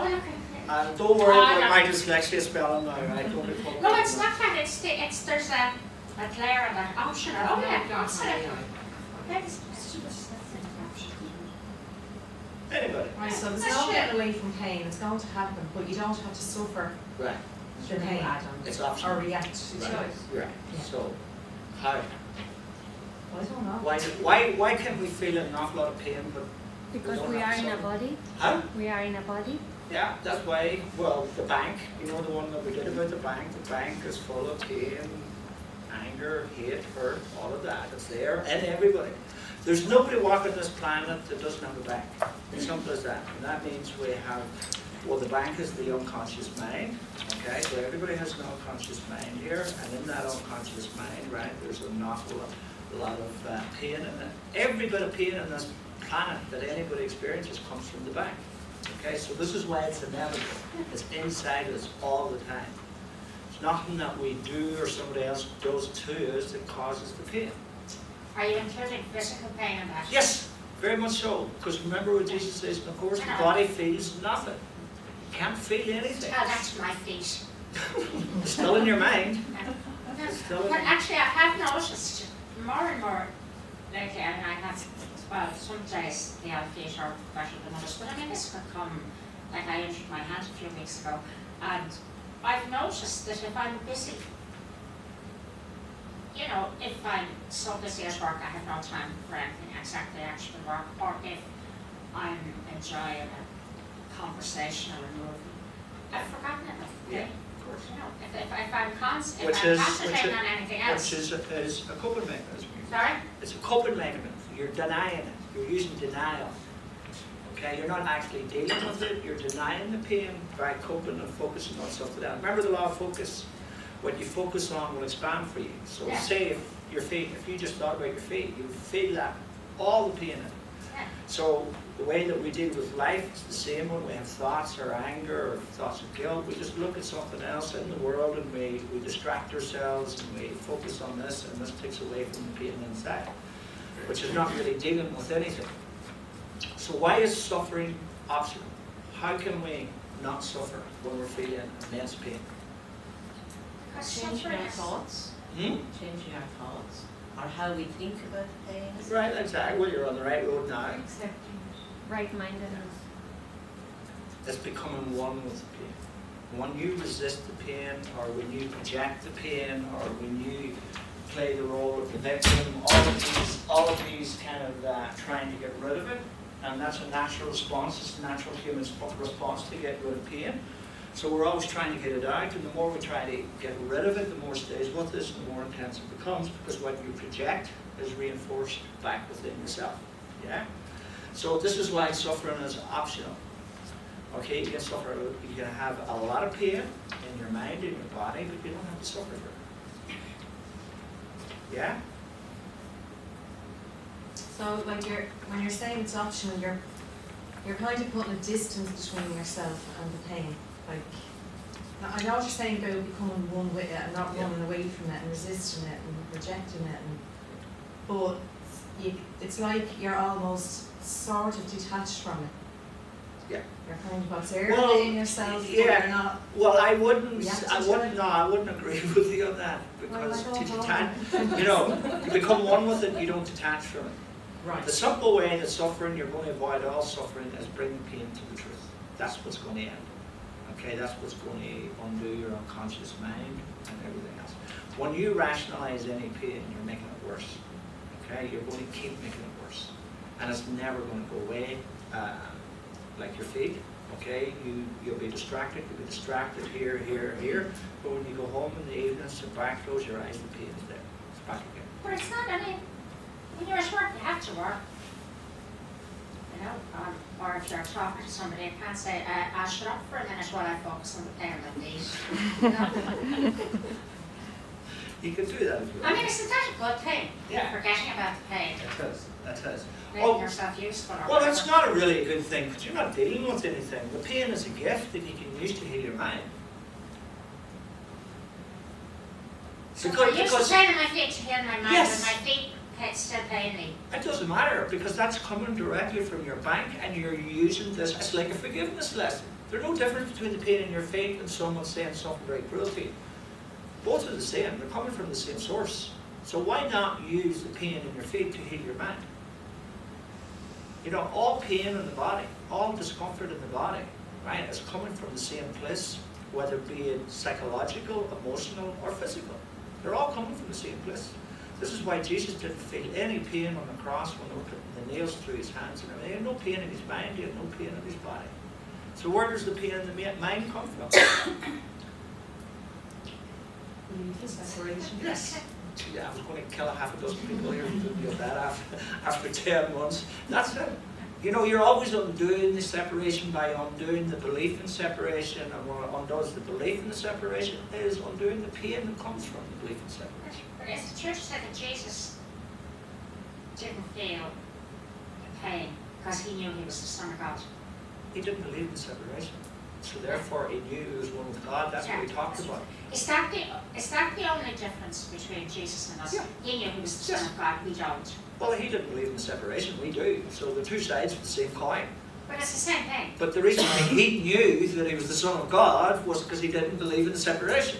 look. And don't worry about my dyslexia spelling now, right? Don't be put No, it's not that. It's there's a glare and an option. Oh yeah, absolutely. Anybody? Right, so there's no getting away from pain. It's going to happen, but you don't have to suffer Right. the pain It's or optional. react to Right. choice. Right. Yeah. So, how? Well, I don't know. Why can we feel an awful lot of pain, but Because don't we have are to in a suffer? body. Huh? We are in a body. Yeah, that's why, well, the bank, you know the one that we did about the bank is full of pain, anger, hate, hurt, all of that. It's there in everybody. There's nobody walking this planet that doesn't have a bank. It's simple as that. And that means we have, well, the bank is the unconscious mind, okay? So everybody has an unconscious mind here, and in that unconscious mind, right, there's an awful lot of pain, and every bit of pain in this planet that anybody experiences comes from the bank. Okay, so this is why it's inevitable. It's inside us all the time. It's nothing that we do or somebody else does to us that causes the pain. Are you including physical pain in that? Yes, very much so. Because remember what Jesus says, and of course, the body feels nothing. You can't feel anything. Oh, that's my feet. It's still in your mind. But actually, I have noticed more and more lately, and I have, well, some days the odd feet are better than others, but I mean, this could come, like I injured my hand a few weeks ago, and I've noticed that if I'm busy, you know, if I'm so busy at work, I have no time for anything except the actual work, or if I'm enjoying a conversation or a movie, I've forgotten it. Yeah, of course. You know, if I'm Which concentrating on anything else. Which is a coping mechanism. Sorry? It's a coping mechanism. You're denying it. You're using denial. Okay, you're not actually dealing with it. You're denying the pain by coping and focusing on stuff like that. Remember the law of focus. What you focus on will expand for you. So Yeah. say if your feet, if you just thought about your feet, you feel that all the pain in it. Yeah. So the way that we deal with life is the same when we have thoughts or anger or thoughts of guilt. We just look at something else in the world and we distract ourselves and we focus on this, and this takes away from the pain inside, which is not really dealing with anything. So why is suffering optional? How can we not suffer when we're feeling immense pain? Changing our thoughts, changing our thoughts, or how we think about the pain. Right, exactly. Well, you're on the right road now. Accepting. Right-mindedness. It's becoming one with the pain. When you resist the pain, or when you project the pain, or when you play the role of the victim, all of these kind of trying to get rid of it, and that's a natural response. It's a natural human response to get rid of pain. So we're always trying to get it out, and the more we try to get rid of it, the more it stays with us, and the more intense it becomes, because what you project is reinforced back within yourself. Yeah? So this is why suffering is optional. Okay, you can suffer, you can have a lot of pain in your mind, in your body, but you don't have to suffer for it. Yeah? So when you're saying it's optional, you're kind of putting a distance between yourself and the pain. Like, I know what you're saying about becoming one with it and not running away from it and resisting it and rejecting it, but it's like you're almost sort of detached from it. Yeah. You're kind of observing yourself, but you're not. Well, I wouldn't agree with you on that, because to detach, you become one with it, you don't detach from it. Right. The simple way that suffering, you're going to avoid all suffering, is bringing pain to the truth. That's what's going to end. Okay, that's what's going to undo your unconscious mind and everything else. When you rationalize any pain, you're making it worse. Okay, you're going to keep making it worse, and it's never going to go away. Like your feet. Okay, you'll be distracted. You'll be distracted here, here, here. But when you go home in the evening, sit back, close your eyes, the pain is there. It's back again. But it's not, I mean, when you're at work, you have to work. You know, or if you're talking to somebody, you can't say, I'll shut up for a minute while I focus on the pain of my feet. You know? You can do that if you want. I mean, isn't that a good thing? Yeah. Forgetting about the pain, That is. making yourself useful. Or Well, that's whatever. not a really good thing, because you're not dealing with anything. The pain is a gift that you can use to heal your mind. So I used to say to my feet to heal my mind, Yes. but my feet still pain me. It doesn't matter, because that's coming directly from your bank, and you're using this. It's like a forgiveness lesson. There's no difference between the pain in your feet and someone saying something very cruel to you. Both are the same. They're coming from the same source. So why not use the pain in your feet to heal your mind? You know, all pain in the body, all discomfort in the body, right, is coming from the same place, whether it be psychological, emotional, or physical. They're all coming from the same place. This is why Jesus didn't feel any pain on the cross when they were putting the nails through his hands and everything. He had no pain in his mind, he had no pain in his body. So where does the pain in the mind come from? Separation. Yes. Yeah, I was going to kill half a dozen people here who didn't get that after 10 months. That's it. You know, you're always undoing the separation by undoing the belief in separation, and what undoes the belief in the separation is undoing the pain that comes from the belief in separation. But as the church said that Jesus didn't feel pain because he knew he was the Son of God. He didn't believe in separation, so therefore he knew he was one with God. That's what we talked about. Is that the only difference between Jesus and us? Yeah. He knew he was the Son of God, we don't. Well, he didn't believe in separation, we do. So the two sides of the same coin. But it's the same thing. But the reason why he knew that he was the Son of God was because he didn't believe in the separation.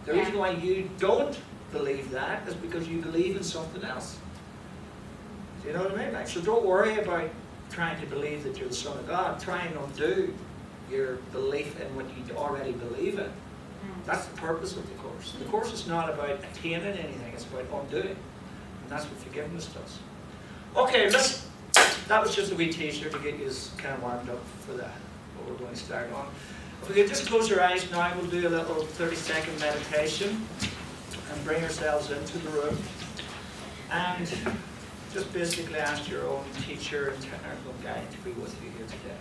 The reason why you don't believe that is because you believe in something else. Do you know what I mean? Like, so don't worry about trying to believe that you're the Son of God. Try and undo your belief in what you already believe in. That's the purpose of the course. The course is not about attaining anything, it's about undoing. And that's what forgiveness does. Okay, that was just a wee teaser to get you kind of warmed up for that, what we're going to start on. If we could just close our eyes now, we'll do a little 30-second meditation and bring ourselves into the room. And just basically ask your own teacher and technical guide to be with you here today.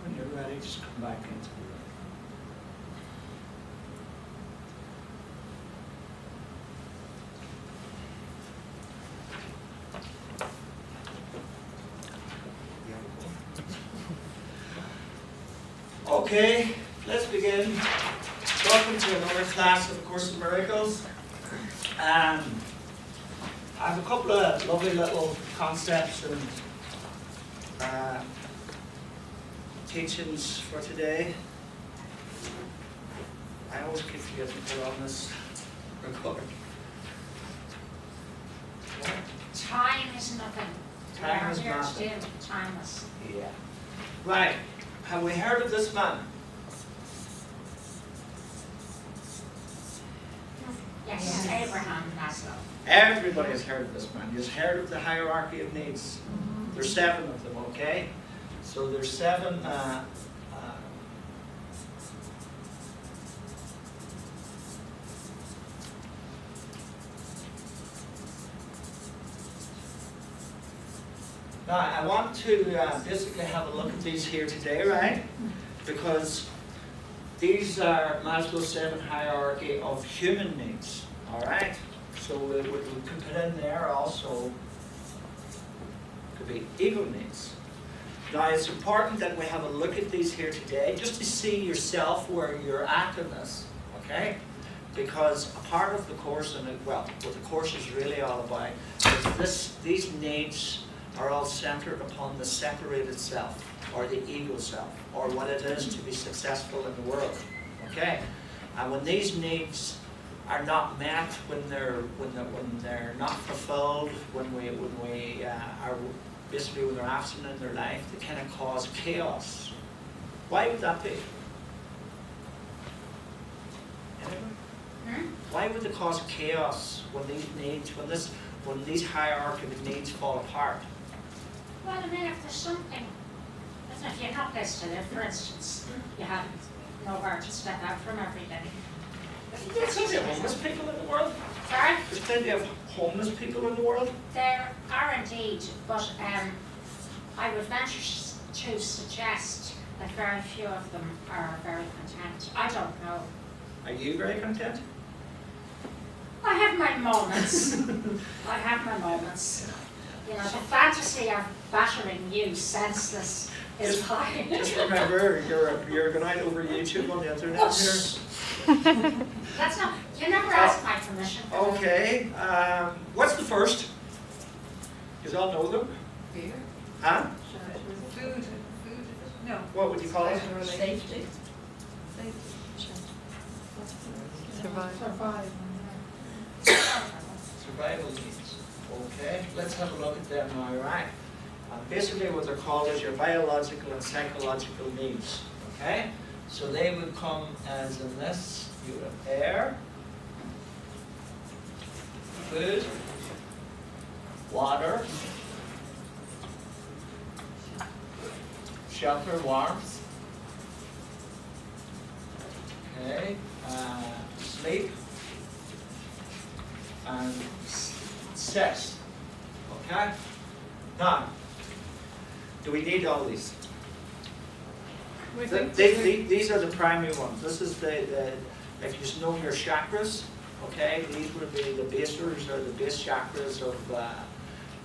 When you're ready, just come back into the room. Okay, let's begin. Welcome to another class of A Course in Miracles. I have a couple of lovely little concepts and teachings for today. I always keep forgetting to put on this record. Time is nothing. Time is We are here nothing. still timeless. Yeah. Right. Have we heard of this man? Yes, Abraham Maslow. Everybody has heard of this man. You've heard of the hierarchy of needs. There's 7 of them, okay? So there's 7 Now, I want to basically have a look at these here today, right? Because these are Maslow's 7 hierarchy of human needs, all right? So we could put in there also, could be ego needs. Now, it's important that we have a look at these here today, just to see yourself where you're at in this, okay? Because a part of the course, and what the course is really all about, is these needs are all centered upon the separated self, or the ego self, or what it is to be successful in the world. Okay? And when these needs are not met, when they're not fulfilled, when they're absent in their life, they kind of cause chaos. Why would that be? Anyone? Why would they cause chaos when these hierarchy of needs fall apart? Well, I mean, if there's something, if you're not place to live, for instance, you have nowhere to step out from every day. There's plenty of homeless people in the world. Sorry? There's plenty of homeless people in the world. There are indeed, but I would venture to suggest that very few of them are very content. I don't know. Are you very content? I have my moments. I have my moments. You know, the fantasy of battering you senseless is fine. Just remember, you're going out over YouTube on the internet here. That's not, you never asked my permission. Okay, what's the first? You all know them? Fear. Huh? Food. No. What would you call it? Safety. Survive. Survival needs. Okay, let's have a look at them now, right? Basically what they're called is your biological and psychological needs. Okay? So they would come as in this. You would have air, food, water, shelter, warmth, okay, sleep, and sex. Okay? Now, do we need all these? These are the primary ones. This is if you know your chakras, okay, these would be the basers or the base chakras of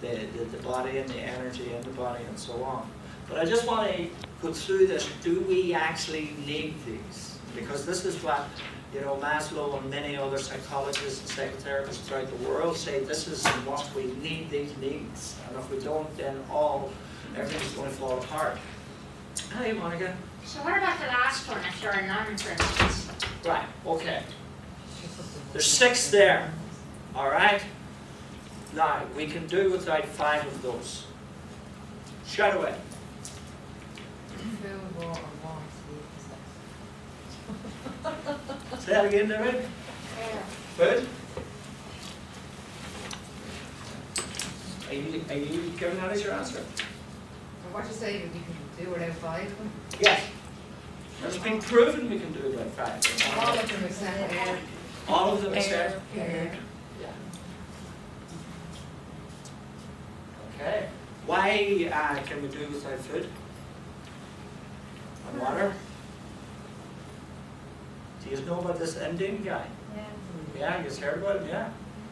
the body and the energy in the body and so on. But I just want to go through this. Do we actually need these? Because this is what, Maslow and many other psychologists and psychotherapists throughout the world say this is what we need, these needs. And if we don't, then everything's going to fall apart. Hi, Monica. So what about the last one, if you're a nun, for instance? Right, okay. There's 6 there, all right? Now, we can do without 5 of those. Shout away. Food, water, warmth, sleep. Say that again, David. Food? Are you giving that as your answer? And what you say that we can do without 5 of them? Yes. It's been proven we can do without 5. All of them except air. All of them except Air. Yeah. Okay. Why can we do without food? And water? Do you know about this Indian guy? Yeah, you've heard about him, yeah.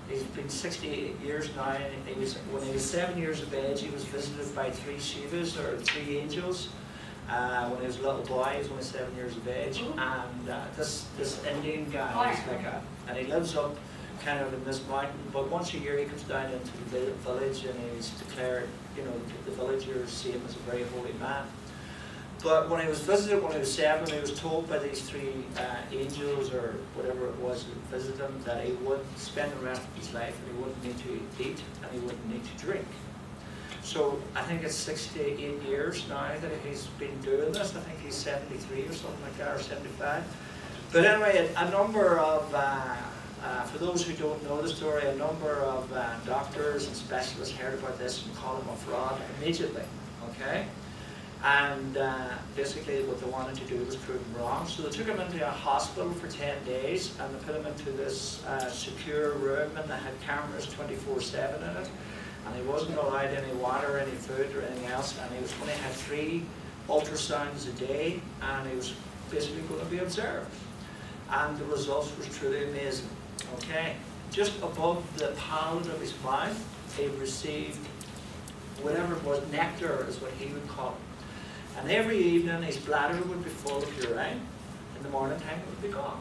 He's been 68 years now, and when he was 7 years of age, he was visited by 3 Shivas, or 3 angels. When he was a little boy, he was only 7 years of age, and this Indian guy is and he lives up kind of in this mountain, but once a year he comes down into the village and he's declared, the villagers see him as a very holy man. But when he was visited, when he was 7, he was told by these 3 angels, or whatever it was who visited him, that he would spend the rest of his life and he wouldn't need to eat and he wouldn't need to drink. So I think it's 68 years now that he's been doing this. I think he's 73 or something like that, or 75. But anyway, a number of, for those who don't know the story, a number of doctors and specialists heard about this and called him a fraud immediately, okay? And basically what they wanted to do was prove him wrong. So they took him into a hospital for 10 days and they put him into this secure room, and they had cameras 24/7 in it. and he wasn't allowed any water, any food, or anything else, and he was going to have 3 ultrasounds a day, and he was basically going to be observed. And the results was truly amazing. Okay, just above the palate of his mouth, he received whatever it was, nectar is what he would call it. And every evening his bladder would be full of urine. In the morning time it would be gone.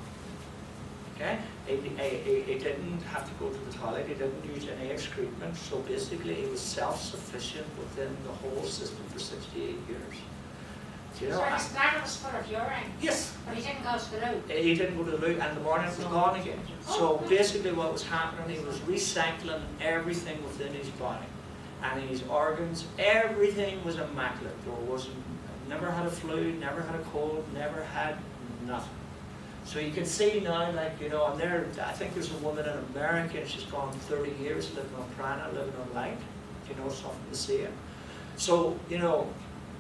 Okay, he didn't have to go to the toilet, he didn't use any excrement, so basically he was self-sufficient within the whole system for 68 years. Do you know? So his bladder was full of urine, Yes. but he didn't go to the loo. He didn't go to the loo, and in the morning it was gone again. So basically what was happening, he was recycling everything within his body. And his organs, everything was immaculate. There wasn't, never had a flu, never had a cold, never had nothing. So you can see now, like, you know, and there, I think there's a woman in America, and she's gone 30 years living on prana, living on light. You know, something to see it. So, you know,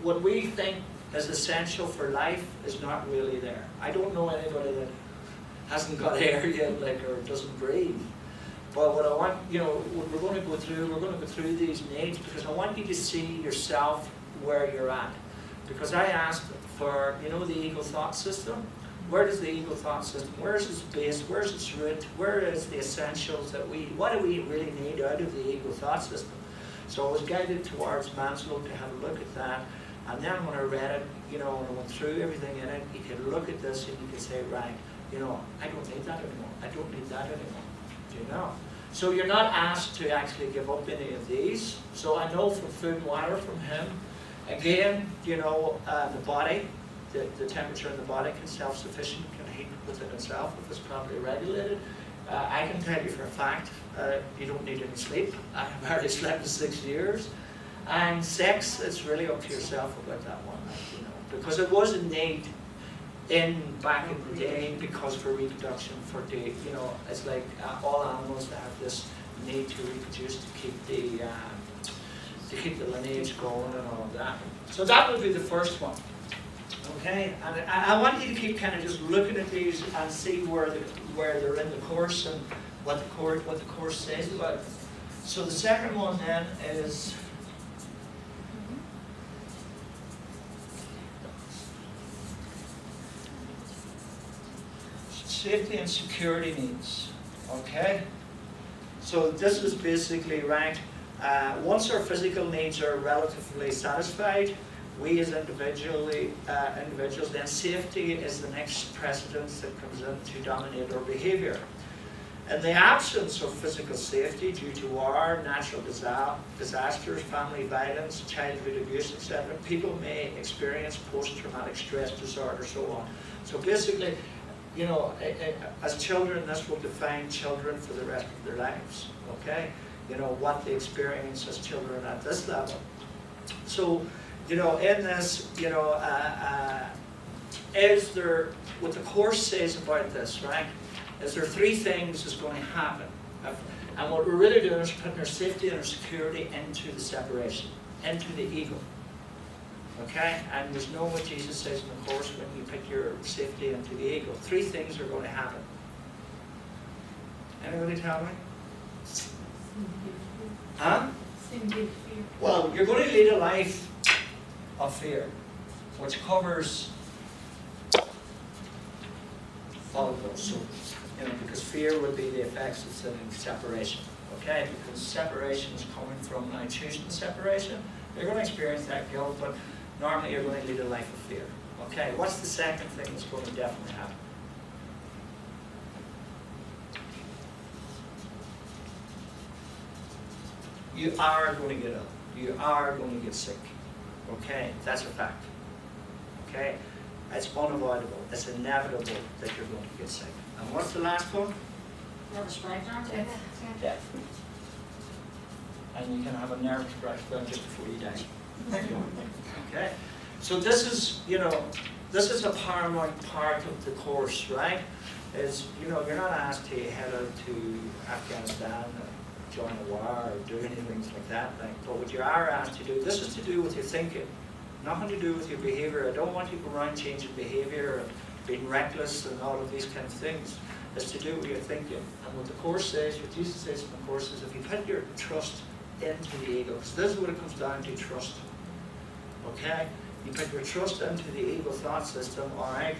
what we think is essential for life is not really there. I don't know anybody that hasn't got air yet, like, or doesn't breathe. But what I want, you know, we're going to go through these needs, because I want you to see yourself where you're at. Because I asked for, you know, the ego thought system. Where does the ego thought system, where's its base, where's its root, where is the essentials that what do we really need out of the ego thought system? So I was guided towards Maslow to have a look at that. And then when I read it, you know, when I went through everything in it, you could look at this and you could say, right, you know, I don't need that anymore. I don't need that anymore. Do you know? So you're not asked to actually give up any of these. So I know from food and water from him, again, you know, the body, the temperature in the body can self-sufficient, can heat within itself if it's properly regulated. I can tell you for a fact, you don't need any sleep. I have hardly slept in 6 years. And sex, it's really up to yourself about that one, you know, because it was a need back in the day, because for reproduction, you know, it's like all animals that have this need to reproduce to keep the lineage going and all of that. So that would be the first one. Okay, and I want you to keep kind of just looking at these and see where they're in the course and what the course says about it. So the second one then is safety and security needs. Okay, so this is basically right. Once our physical needs are relatively satisfied, we as individuals, then safety is the next precedence that comes in to dominate our behaviour. In the absence of physical safety due to war, natural disasters, family violence, childhood abuse, etc., people may experience post-traumatic stress disorder, so on. So basically, you know, as children, this will define children for the rest of their lives, okay? You know, what they experience as children at this level. So, you know, in this, you know, is there, what the course says about this, right, is there 3 things that's going to happen. And what we're really doing is putting our safety and our security into the separation, into the ego. Okay? And there's no what Jesus says in the course when you put your safety into the ego. 3 things are going to happen. Anybody tell me? Huh? Well, you're going to lead a life of fear, which covers all of those. So, you know, because fear would be the effects of separation. Okay? Because separation is coming from now choosing separation. You're going to experience that guilt, but normally you're going to lead a life of fear. Okay, what's the second thing that's going to definitely happen? You are going to get ill. You are going to get sick. Okay, that's a fact. Okay, it's unavoidable. It's inevitable that you're going to get sick. And what's the last one? Nervous breakdown. Death. And you can have a nervous breakdown just before you die. Okay, so this is, you know, this is a paramount part of the course, right? Is, you know, you're not asked to head out to Afghanistan or join a war or do anything like that. But what you are asked to do, this is to do with your thinking, nothing to do with your behavior. I don't want you to go around changing behavior and being reckless and all of these kind of things. It's to do with your thinking. And what the course says, what Jesus says in the course is, if you put your trust into the ego. So this is what it comes down to, trust. Okay? You put your trust into the ego thought system, alright?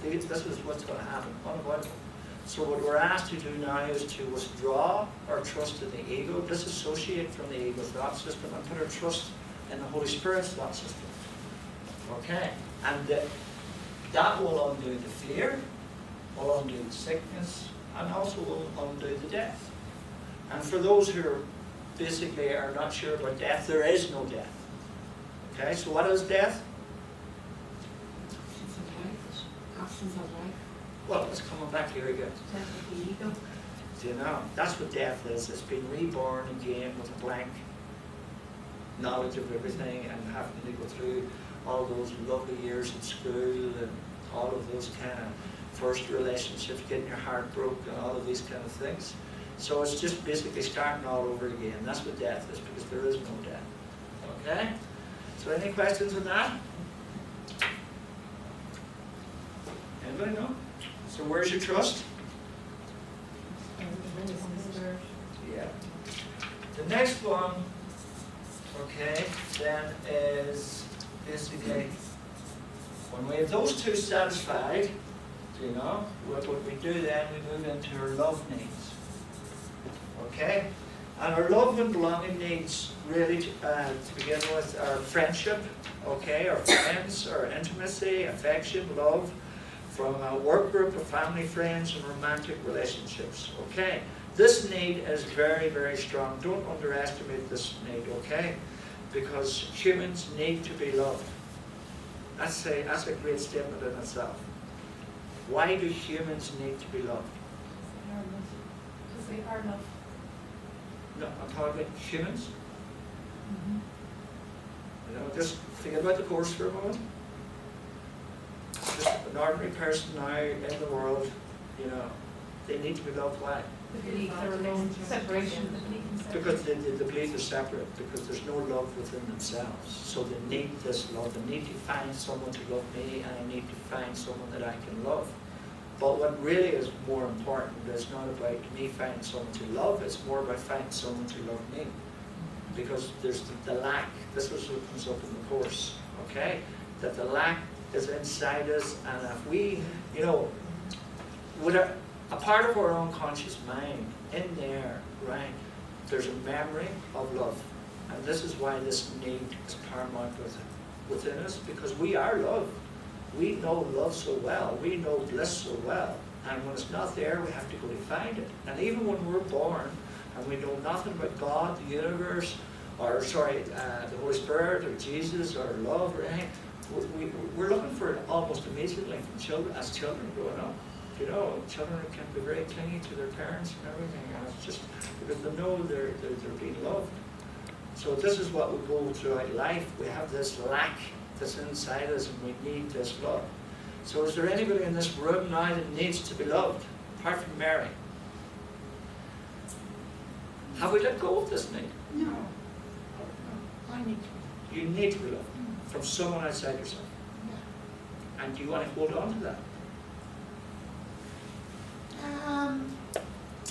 This is what's going to happen, unavoidable. So what we're asked to do now is to withdraw our trust in the ego, disassociate from the ego thought system, and put our trust in the Holy Spirit's thought system. Okay? And that will undo the fear, will undo the sickness, and also will undo the death. And for those who are basically are not sure about death, there is no death. Okay, so what is death? Absence of life. Well, it's coming back here again. Death of the ego. Do you know? That's what death is. It's being reborn again with a blank knowledge of everything and having to go through all those lovely years at school and all of those kind of first relationships, getting your heart broke and all of these kind of things. So it's just basically starting all over again. That's what death is, because there is no death. Okay? So any questions on that? Anybody know? So where's your trust? Yeah. The next one, okay, then is basically when we have those two satisfied, you know, what we do then, we move into our love needs. Okay? And our love and belonging needs really, to begin with, our friendship, okay, our friends, our intimacy, affection, love, from a work group of family, friends, and romantic relationships, okay? This need is very, very strong. Don't underestimate this need, okay? Because humans need to be loved. That's a great statement in itself. Why do humans need to be loved? Because they are loved. No, I'm talking about humans. You know, just think about the course for a moment. Just an ordinary person now in the world, you know, they need to be loved. Why? The belief they're alone, separation, the belief in separation. Because the belief is separate, because there's no love within themselves. So they need this love. They need to find someone to love me, and I need to find someone that I can love. But what really is more important is not about me finding someone to love, it's more about finding someone to love me. Because there's the lack, this is what comes up in the course, okay? That the lack is inside us, and if we, you know, with a part of our own conscious mind, in there, right, there's a memory of love. And this is why this need is paramount within us, because we are love. We know love so well, we know bliss so well, and when it's not there, we have to go to find it. And even when we're born, and we know nothing about God, the universe, or the Holy Spirit, or Jesus, or love, or anything, we're looking for it almost immediately from children, as children growing up. You know, children can be very clingy to their parents and everything, and it's just because they know they're being loved. So this is what we go throughout life. We have this lack that's inside us, and we need this love. So is there anybody in this room now that needs to be loved, apart from Mary? Have we let go of this need? No. I need to. You need to be loved from someone outside yourself. Yeah. And do you want to hold on to that?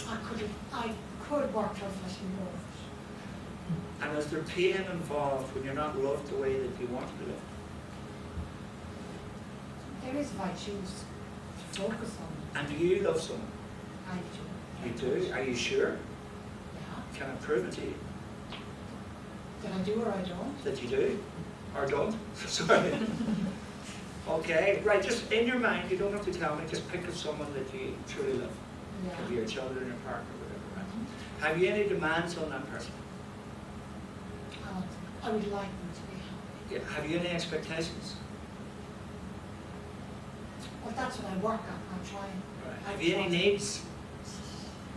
I could work towards letting go of it. And is there pain involved when you're not loved the way that you want to be loved? There is if I choose to focus on it. And do you love someone? I do. You do? Are you sure? Yeah. Can I prove it to you? That I do or I don't. That you do? Or don't? Sorry. Okay, right, just in your mind, you don't have to tell me, just pick of someone that you truly love. Could be Yeah. your children, your partner, whatever, right? Have you any demands on that person? I would like them to be happy. Yeah. Have you any expectations? Well, that's what I work on. I'm trying. Right. Have you any needs?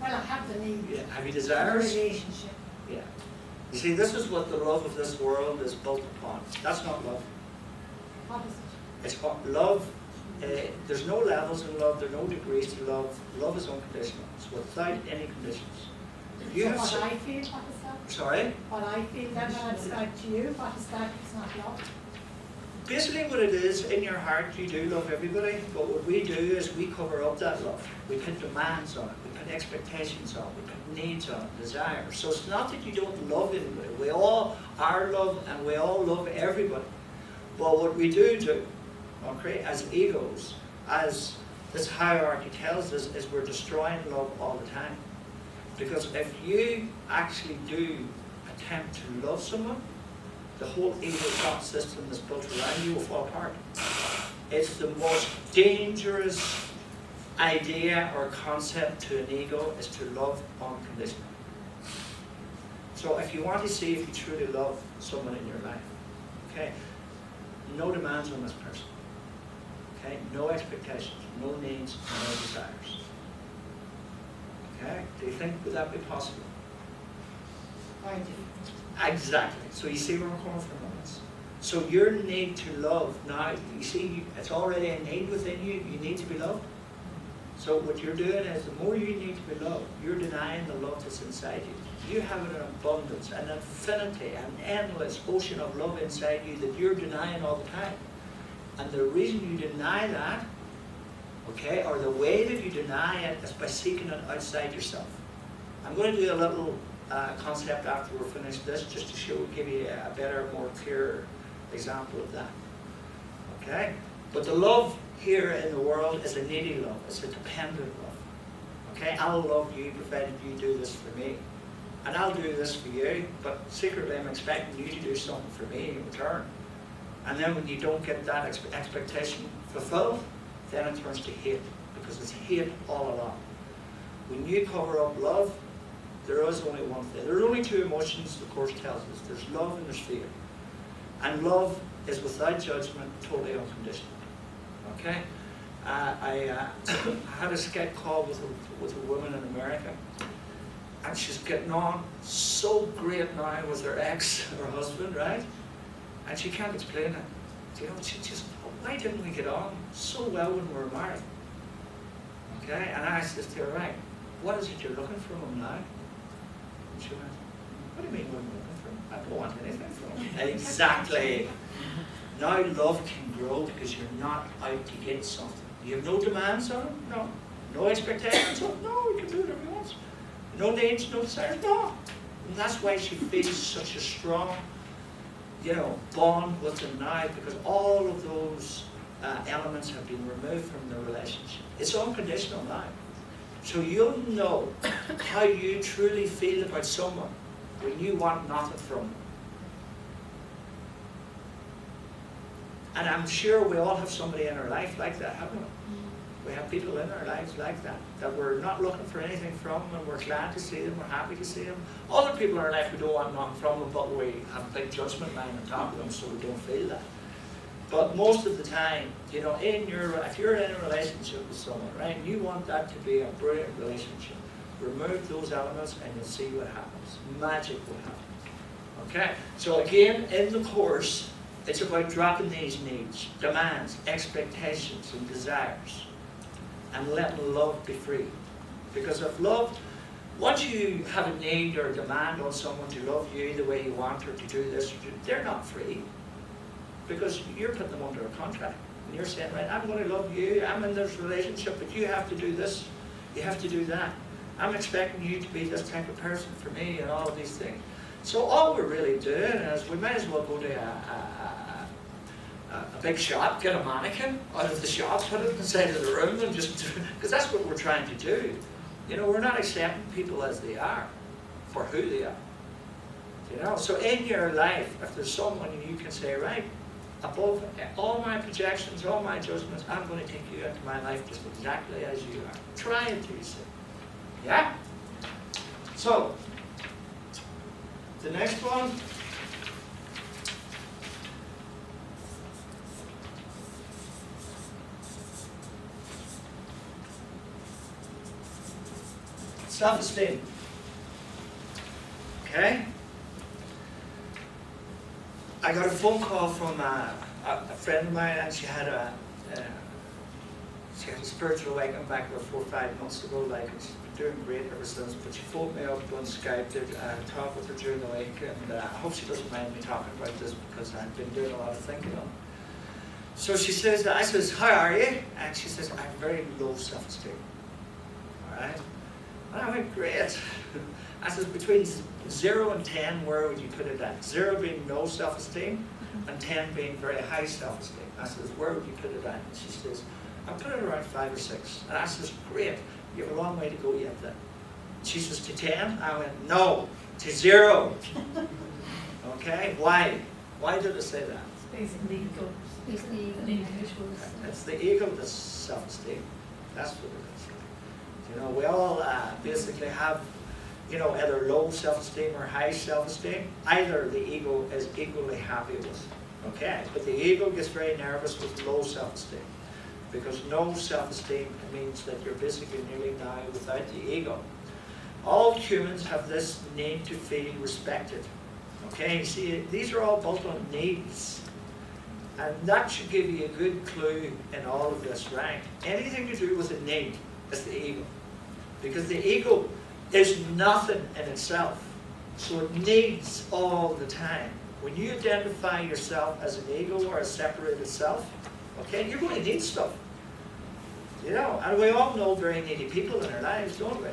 Well, I have the need. Yeah. Have you The desires? relationship. Yeah. You see, this is what the love of this world is built upon. That's not love. What is it? It's what love. There's no levels in love. There are no degrees to love. Love is unconditional. It's without any conditions. You So have what so- I feel, what is that? Sorry? What I feel, then when I describe to you, what is that? It's not love. basically what it is, in your heart you do love everybody, but what we do is we cover up that love. We put demands on it, we put expectations on it, we put needs on it, desires. So it's not that you don't love anybody. We all are loved and we all love everybody. But what we do, okay, as egos, as this hierarchy tells us, is we're destroying love all the time. Because if you actually do attempt to love someone, the whole ego thought system that's built around you will fall apart. It's the most dangerous idea or concept to an ego is to love unconditionally. So if you want to see if you truly love someone in your life, okay, no demands on this person. Okay, no expectations, no needs, no desires. Okay, do you think would that be possible? I do. Exactly. So you see where I'm coming from on this. So your need to love now, you see, it's already a need within you. You need to be loved. So what you're doing is, the more you need to be loved, you're denying the love that's inside you. You have an abundance, an infinity, an endless ocean of love inside you that you're denying all the time. And the reason you deny that, okay, or the way that you deny it, is by seeking it outside yourself. I'm going to do a little concept after we're finished this, just to show, give you a better, more clear example of that. Okay? But the love here in the world is a needy love. It's a dependent love. Okay? I'll love you provided you do this for me. And I'll do this for you, but secretly I'm expecting you to do something for me in return. And then when you don't get that expectation fulfilled, then it turns to hate, because it's hate all along. When you cover up love, there is only one thing. There are only two emotions, the Course tells us. There's love and there's fear. And love is without judgment, totally unconditional. Okay? I had a Skype call with a woman in America, and she's getting on so great now with her husband, right? And she can't explain it. You know, she just, why didn't we get on so well when we were married? Okay? And I asked this to her, right, what is it you're looking for him now? And she went, what do you mean what I'm looking for him? I don't want anything from him. Exactly. Now love can grow because you're not out to get something. You have no demands on him? No. No expectations of him? No, he can do whatever he wants. No needs, no desires? No. And that's why she feels such a strong, bond with him now, because all of those elements have been removed from the relationship. It's unconditional now. So you'll know how you truly feel about someone when you want nothing from them. And I'm sure we all have somebody in our life like that, haven't we? We have people in our lives like that we're not looking for anything from, and we're glad to see them, we're happy to see them. Other people in our life, we don't want nothing from them, but we have a big judgment line on top of them, so we don't feel that. But most of the time, if you're in a relationship with someone, right, and you want that to be a brilliant relationship, remove those elements and you'll see what happens. Magic will happen. Okay? So again, in the Course, it's about dropping these needs, demands, expectations, and desires, and letting love be free. Because if love, once you have a need or a demand on someone to love you the way you want her to do this, they're not free. Because you're putting them under a contract. And you're saying, right, I'm going to love you, I'm in this relationship, but you have to do this, you have to do that. I'm expecting you to be this type of person for me, and all of these things. So all we're really doing is, we might as well go to a big shop, get a mannequin out of the shop, put it inside of the room, and just, because that's what we're trying to do. We're not accepting people as they are, for who they are. So in your life, if there's someone you can say, right, above all my projections, all my judgments, I'm going to take you into my life just exactly as you are. Try it, you see. Yeah? So, the next one. Self-esteem. Okay? I got a phone call from a friend of mine, and she had a spiritual awakening back about 4 or 5 months ago, and she's been doing great ever since. But she phoned me up on Skype to talk with her during the week, and I hope she doesn't mind me talking about this because I've been doing a lot of thinking on it. So she says, I says, how are you? And she says, I have very low self-esteem. All right? And I went, great. I says, between 0 and 10, where would you put it at? 0 being no self-esteem, and 10 being very high self-esteem. I says, where would you put it at? And she says, I'll put it around 5 or 6. And I says, great, you have a long way to go yet then. She says, to 10? I went, no, to 0. Okay, why? Why did I say that? It's basically ego. It's the An individual's. It's the ego that's self-esteem. That's what it is. You know, we all basically have, you know, either low self-esteem or high self-esteem. Either the ego is equally happy with. Okay, but the ego gets very nervous with low self-esteem, because no self-esteem means that you're basically nearly now without the ego. All humans have this need to feel respected. Okay, you see, these are all built on needs. And that should give you a good clue in all of this, right? Anything to do with a need is the ego. Because the ego is nothing in itself. So it needs all the time. When you identify yourself as an ego or a separated self, okay, you're going to need stuff. You know, and we all know very needy people in our lives, don't we?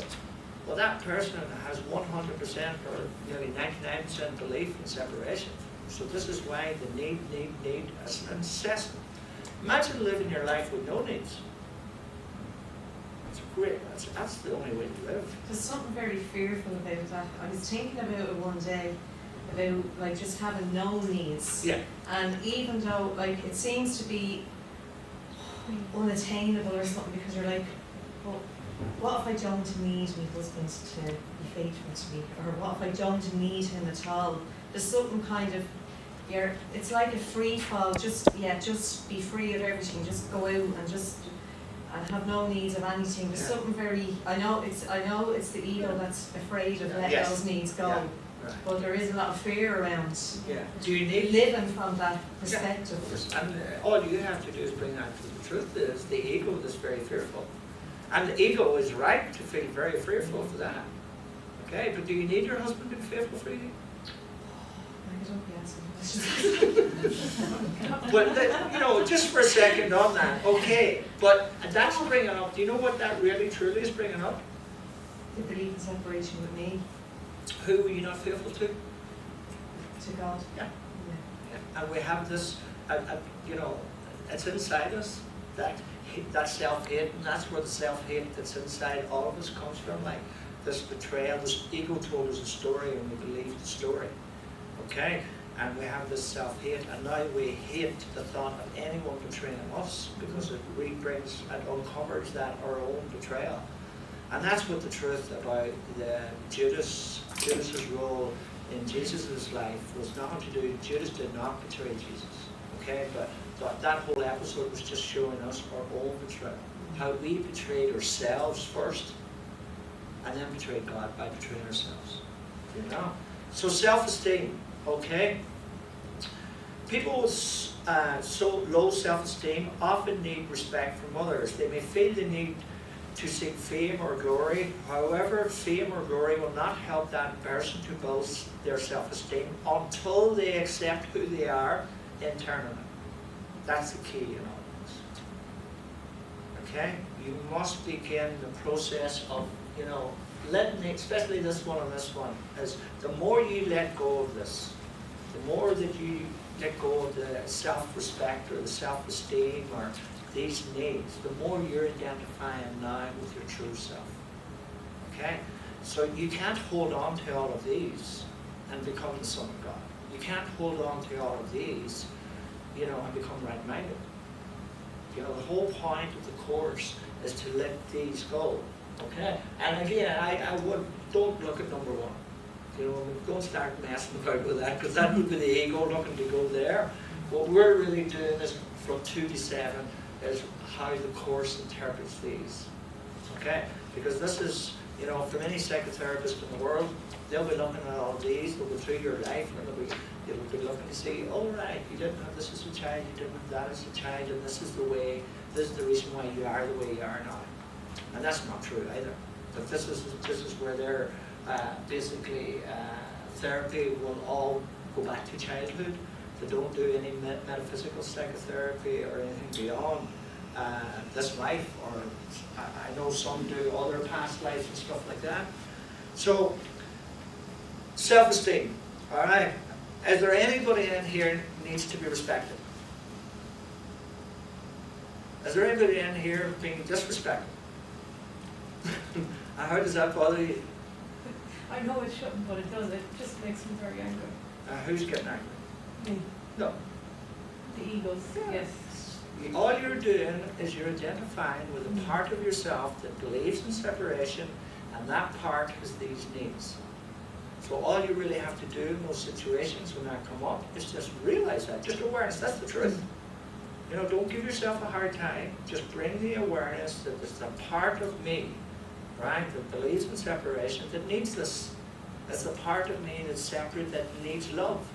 Well, that person has 100% or nearly 99% belief in separation. So this is why the need is incessant. Imagine living your life with no needs. It's great. That's the only way to live. There's something very fearful about that. I was thinking about it one day, about like just having no needs. Yeah. And even though like it seems to be unattainable or something, because you're like, well, what if I don't need my husband to be faithful to me? Or what if I don't need him at all? There's something kind of, it's like a free fall, just be free of everything, just go out and have no needs of anything. There's something very, I know it's the ego that's afraid of letting those needs go. Yeah. Right. But there is a lot of fear around Do you need living from that perspective. And all you have to do is bring that to the truth. Is the ego that's very fearful, and the ego is right to feel very fearful for that. Okay, but do you need your husband to be faithful for you? I don't be answering questions. But you know, just for a second on that. Okay, but that's bringing up. Do you know what that really truly is bringing up? The belief in separation with me, Who are you not faithful to? to God. Yeah. And we have this, you know, it's inside us, that self-hate, and that's where the self-hate that's inside all of us comes from, like this betrayal, this ego told us a story and we believe the story, okay? And we have this self-hate, and now we hate the thought of anyone betraying us, because it re-brings and uncovers that our own betrayal. And that's what the truth about Judas's role in Jesus' life was nothing to do. Judas did not betray Jesus, okay? But that whole episode was just showing us our own betrayal, how we betrayed ourselves first, and then betrayed God by betraying ourselves. You know. So self-esteem, okay? People with so low self-esteem often need respect from others. They may feel the need to seek fame or glory. However, fame or glory will not help that person to build their self-esteem until they accept who they are internally. That's the key in all this. Okay? You must begin the process of, you know, especially this one and this one, is the more you let go of this, the more that you let go of the self-respect or the self-esteem or these needs, the more you're identifying now with your true self. Okay? So you can't hold on to all of these and become the Son of God. You can't hold on to all of these, you know, and become right-minded. You know, the whole point of the course is to let these go. Okay? And again, don't look at number 1. You know, don't start messing about with that, because that would be the ego looking to go there. What we're really doing is from 2 to 7 is how the course interprets these. Okay? Because this is, you know, from any psychotherapist in the world, they'll be looking at all of these, they'll go through your life, and they'll be looking to see, oh right, you didn't have this as a child, you didn't have that as a child, and this is the reason why you are the way you are now. And that's not true either. But this is where their basically therapy will all go back to childhood, that don't do any metaphysical psychotherapy or anything beyond this life, or I know some do other past lives and stuff like that. So, self-esteem, all right? Is there anybody in here who needs to be respected? Is there anybody in here being disrespected? How does that bother you? I know it shouldn't, but it does. It just makes me very angry. Who's getting angry? Me. No. The egos, yes. All you're doing is you're identifying with a part of yourself that believes in separation, and that part has these needs. So all you really have to do in those situations when that come up is just realize that, just awareness, that's the truth. You know, don't give yourself a hard time, just bring the awareness that there's a part of me, right, that believes in separation, that needs this. That's a part of me that's separate, that needs love,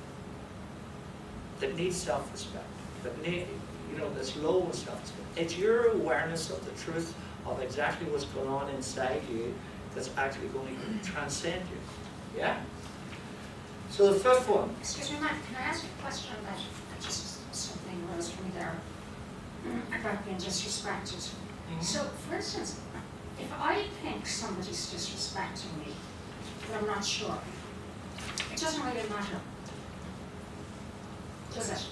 that needs self-respect, that need, you know, that's low in self-respect. It's your awareness of the truth of exactly what's going on inside you that's actually going to transcend you. Yeah? So the fifth one. Excuse me, Matt, can I ask you a question about just something rose from there about being disrespected? Mm-hmm. So, for instance, if I think somebody's disrespecting me, but I'm not sure, it doesn't really matter, does it?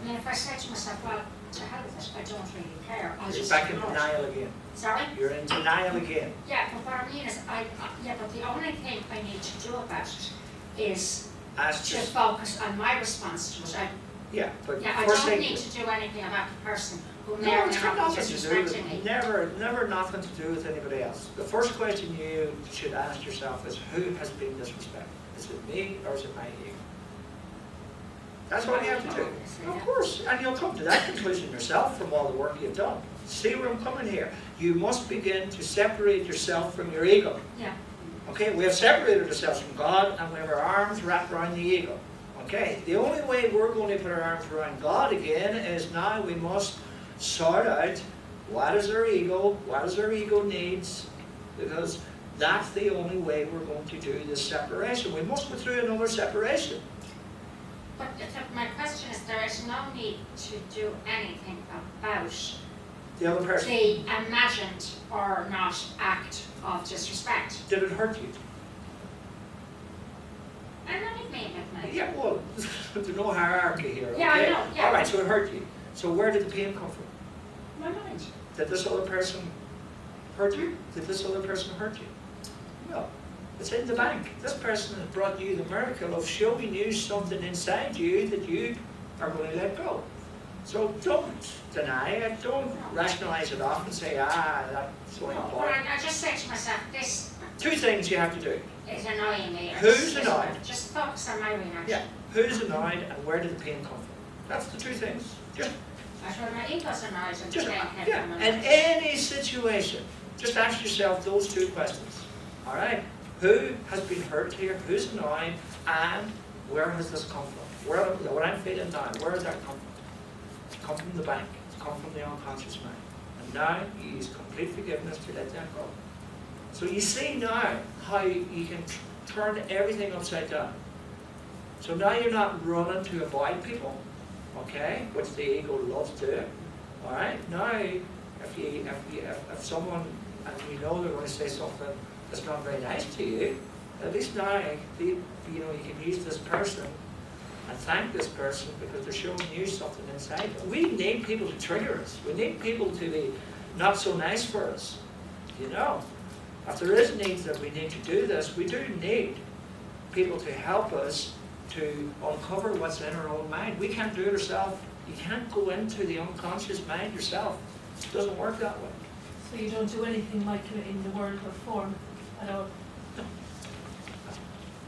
I mean, if I say to myself, well, to hell with it, I don't really care, I'll You're just back in ignore it. denial again. Sorry? You're in denial again. Yeah, but what I mean is, yeah, but the only thing I need to do about it is Ask to your, focus on my response to it. yeah, but Yeah, I first don't thing, need to do anything about the person who may no, or may it's got not be nothing to do disrespecting me. with, never nothing to do with anybody else. The first question you should ask yourself is, who has been disrespected? Is it me or is it my ego? That's what you have to do. Of course, and you'll come to that conclusion yourself from all the work you've done. See where I'm coming here? You must begin to separate yourself from your ego. Yeah. Okay, we have separated ourselves from God and we have our arms wrapped around the ego. Okay, the only way we're going to put our arms around God again is now we must sort out what is our ego needs, because that's the only way we're going to do this separation. We must go through another separation. But my question is, there is no need to do anything about The other person, the imagined or not act of disrespect. did it hurt you? And then it made it. Yeah, well, there's no hierarchy here. Yeah, I okay? know, yeah. All right, so it hurt you. So where did the pain come from? My mind. Did this other person hurt you? Did this other person hurt you? No. It's in the bank. This person has brought you the miracle of showing you something inside you that you are going to let go. So don't deny it. Don't rationalize it off and say, that's only No, but important. I just say to myself, this Two things you have to do. is annoying me. or Who's this- annoyed? Just focus on my reaction. Yeah. Who's annoyed and where did the pain come from? That's the two things. Just That's where my ego's annoyed and Just, saying head yeah, from in any situation, just ask yourself those two questions. All right? Who has been hurt here? Who's annoyed? And where has this come from? What I'm feeling now, where has that come from? It's come from the bank. It's come from the unconscious mind. And now you use complete forgiveness to let that go. So you see now how you can turn everything upside down. So now you're not running to avoid people, okay, which the ego loves doing. All right. Now, if someone and you know they're going to say something that's not very nice to you, at least now you can use this person and thank this person because they're showing you something inside. We need people to trigger us. We need people to be not so nice for us. You know, if there is needs that we need to do this, we do need people to help us to uncover what's in our own mind. We can't do it ourselves. You can't go into the unconscious mind yourself. It doesn't work that way. So you don't do anything like in the world of form at all?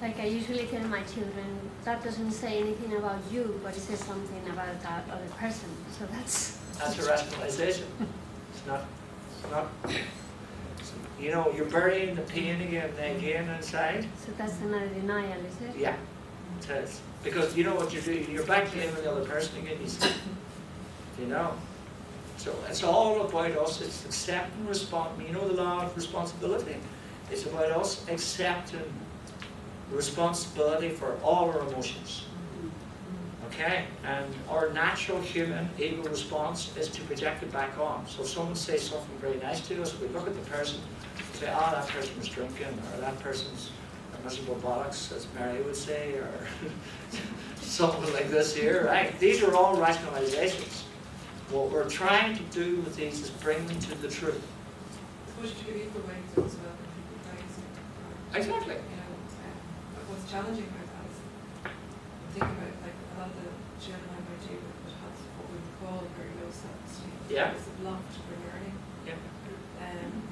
Like I usually tell my children, that doesn't say anything about you, but it says something about that other person. So that's That's a rationalization. It's not, you know, you're burying the pain again and again inside. so that's another denial, is it? Yeah, it is. Because you know what you're doing, you're back blaming the other person again, you know. So it's all about us, it's accepting you know the law of responsibility. It's about us accepting responsibility for all our emotions. Okay, and our natural human ego response is to project it back on. So if someone says something very nice to us, we look at the person, say, oh, that person was drinking, or that person's a miserable bollocks, as Mary would say, or something like this here, right? These are all rationalizations. What we're trying to do with these is bring them to the truth. Suppose you could equal weight to as well when people praise you. Exactly. You know, what's challenging about that is think about like a lot of the children I might deal with that have what we would call very low self-esteem. Yeah. It's a block for learning. Yeah. And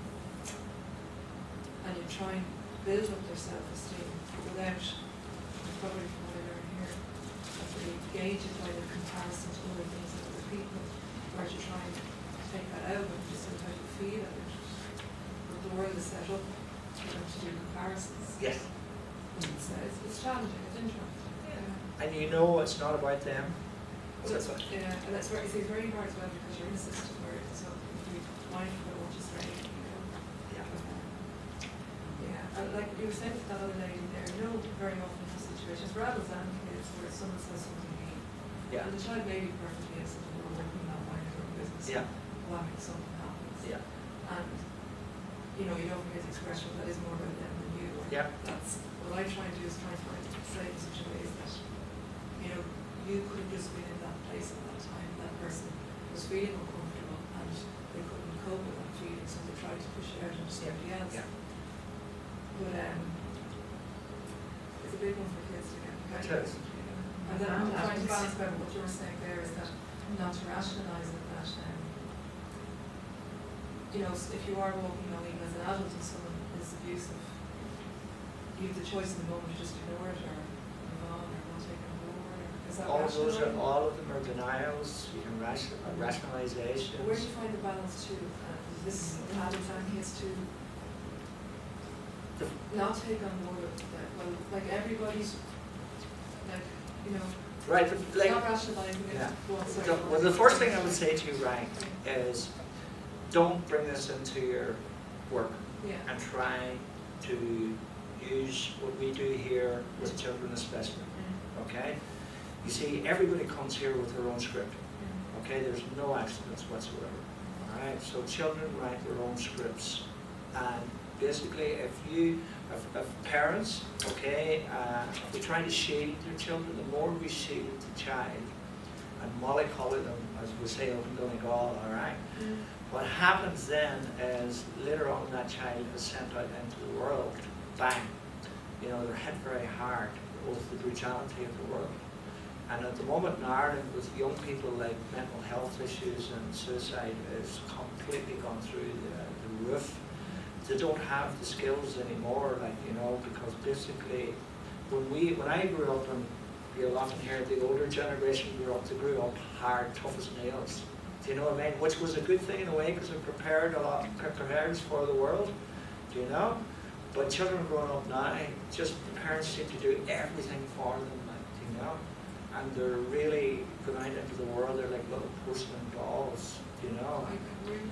you try and build up their self-esteem without, probably from what I learned here, that they gauge it by the comparison to other things and other people, or to try and take that out and just how you feel about it. But the world is set up for them to do comparisons. Yes. It's challenging, it's interesting. And you know it's not about them. Well, and that's where it's very hard as well because you're in a system where it's not you're mindful of what you say, you know. Yeah. Yeah, and like you were saying to that other lady there, you know, very often in those situations, rather than kids where someone says something mean, Yeah. and the child may be perfectly innocent and we're working on mind their own business. Yeah. Whack, something happens. Yeah. And you know, you don't forget the expression that is more about them than you. Yeah. That's what I try and do is try and say in such a way is that, you know, you could have just been in that place at that time, that person was feeling uncomfortable and they couldn't cope with that feeling, so they tried to push it out into somebody else. Yeah. But it's a big one for kids to get It is. And then I'm trying to balance about what you were saying there is that not to rationalise it that you know, if you are walking along even as an adult and someone is abusive, you have the choice in the moment to just ignore it or move on or not take it on board. Is that All of them are denials, you can rationalizations. But where do you find the balance too? This adults and kids too not take on board that. Well, like everybody's, like, you know, Right, like, not rationalising it. yeah. Go on, sorry. Well, the first thing I would say to you, Ryan, is don't bring this into your work Yeah. and try to use what we do here with children especially, okay? You see, everybody comes here with their own script, okay? There's no accidents whatsoever, all right? So children write their own scripts, and basically if parents, okay, if we try to shield their children, the more we shield the child and mollycoddle them, as we say up in Donegal, all right? What happens then is later on that child is sent out into the world, bang, you know, they're hit very hard with the brutality of the world. And at the moment in Ireland, with young people, like mental health issues and suicide is completely gone through the roof. They don't have the skills anymore, like, you know, because basically when I grew up, and you'll often hear the older generation grew up, they grew up hard, tough as nails. Do you know what I mean? Which was a good thing in a way because it prepared us for the world, do you know? But children growing up now, just the parents seem to do everything for them, like, do you know? And they're really going out into the world, they're like little porcelain dolls, do you know?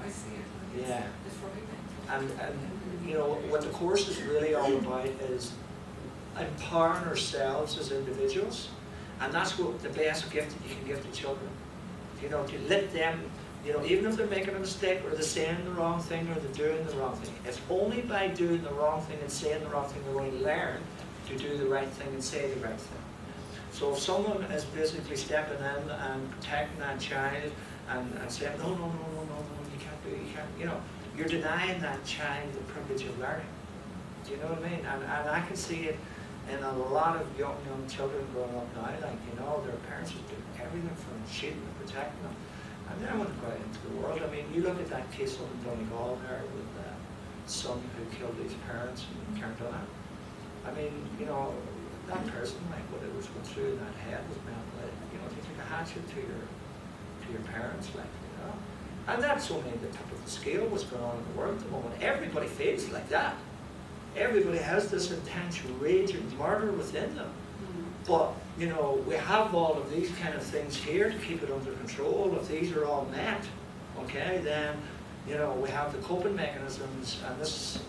I see it. Yeah. It's frightening. And you know, what the course is really all about is empowering ourselves as individuals. And that's what the best gift that you can give to children. You know, to let them, you know, even if they're making a mistake or they're saying the wrong thing or they're doing the wrong thing, it's only by doing the wrong thing and saying the wrong thing they're going to learn to do the right thing and say the right thing. So if someone is basically stepping in and protecting that child and saying, no, you can't do it, you can't, you know, you're denying that child the privilege of learning. Do you know what I mean? And I can see it in a lot of young children growing up now, like, you know, their parents are doing everything from shielding and protecting them. And they want to go out into the world. I mean, you look at that case up in Donegal there with the son who killed his parents and turned on it. I mean, you know, that person, like, what it was going through in that head was mental. You know, they took a hatchet to your parents, like, you know. And that's only the tip of the scale what's going on in the world at the moment. Everybody feels like that. Everybody has this intense rage and murder within them. But, you know, we have all of these kind of things here to keep it under control. If these are all met, okay, then, you know, we have the coping mechanisms, and this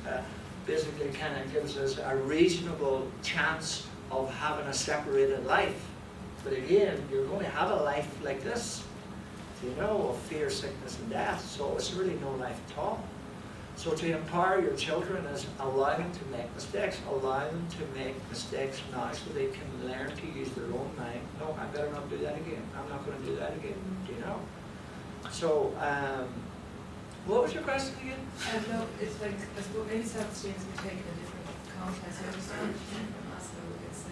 basically kind of gives us a reasonable chance of having a separated life. But again, you're going to have a life like this, you know, of fear, sickness, and death. So it's really no life at all. So to empower your children is allow them to make mistakes. Allow them to make mistakes now so they can learn to use their own mind. No, I better not do that again. I'm not going to do that again. Do you know? So, what was your question again? No, it's like, I suppose maybe self-esteem can be taken in different contexts. I understand Abraham Maslow, it's,